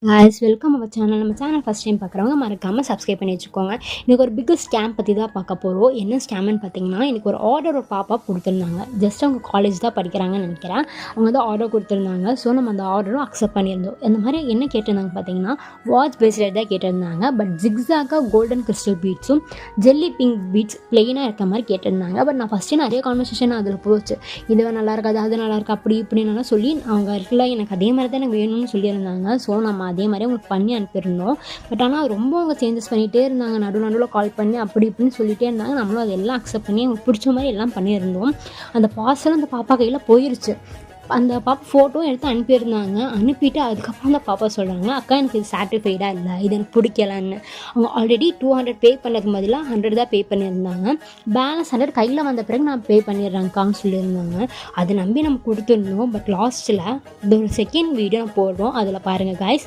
guys, welcome our channel. நம்ம channel first time பார்க்குறவங்க மறக்காமல் சப்ஸ்கிரைப் பண்ணி வச்சுக்கோங்க. எனக்கு ஒரு பிக்கஸ்ட் ஸ்கேம் பற்றி தான் பார்க்க போகிறோம். என்ன ஸ்கேம்னு பார்த்தீங்கன்னா, எனக்கு ஒரு ஆர்டர் ஒரு பாப்பா கொடுத்துருந்தாங்க. ஜஸ்ட் அவங்க காலேஜ் தான் படிக்கிறாங்கன்னு நினைக்கிறேன். அவங்க வந்து ஆர்டர் கொடுத்துருந்தாங்க. ஸோ நம்ம அந்த ஆர்டரும் அக்செப்ட் பண்ணியிருந்தோம். இந்த மாதிரி என்ன கேட்டிருந்தாங்க பார்த்தீங்கன்னா, வாட்ச் பிரேஸ்லெட் தான் கேட்டிருந்தாங்க. பட் ஜிக்ஸாக்காக கோல்டன் கிறிஸ்டல் பீட்ஸும் ஜெல்லி பிங்க் பீட்ஸ் ப்ளெயினாக இருக்க மாதிரி கேட்டிருந்தாங்க. பட் நான் ஃபஸ்ட்டு நிறைய கான்வர்சேஷன் அதில் போச்சு. இது நல்லா இருக்காது, அது நல்லா இருக்கா, அப்படி இப்படின்னு சொல்லி அவங்க இருக்குல்ல எனக்கு அதே மாதிரி தான் எனக்கு வேணும்னு சொல்லியிருந்தாங்க. ஸோ நம்ம அதே மாதிரி அவங்களுக்கு பண்ணி அனுப்பியிருந்தோம். பட் ஆனால் ரொம்ப அவங்க சேஞ்சஸ் பண்ணிகிட்டே இருந்தாங்க. நடுவில் கால் பண்ணி அப்படி இப்படின்னு சொல்லிகிட்டே இருந்தாங்க. நம்மளும் அதெல்லாம் அக்செப்ட் பண்ணி அவங்களுக்கு பிடிச்ச மாதிரி எல்லாம் பண்ணியிருந்தோம். அந்த பார்சல் அந்த பாப்பா கையில் போயிடுச்சு. அந்த பாப்பா ஃபோட்டோ எடுத்து அனுப்பியிருந்தாங்க. அனுப்பிட்டு அதுக்கப்புறம் அந்த பாப்பா சொல்கிறாங்க, அக்கா எனக்கு இது சாட்டிஸ்ஃபைடாக இல்லை, இது எனக்கு பிடிக்கலன்னு. அவங்க ஆல்ரெடி 200 பே பண்ணதுக்கு பதிலாக 100 தான் பே பண்ணியிருந்தாங்க. பேலன்ஸ் 100 கையில் வந்த பிறகு நான் பே பண்ணிடுறேங்க்கான்னு சொல்லியிருந்தாங்க. அதை நம்பி நம்ம கொடுத்துருந்தோம். பட் லாஸ்ட்டில் இது ஒரு செகண்ட் வீடியோ போடுறோம், அதில் பாருங்கள் கைஸ்.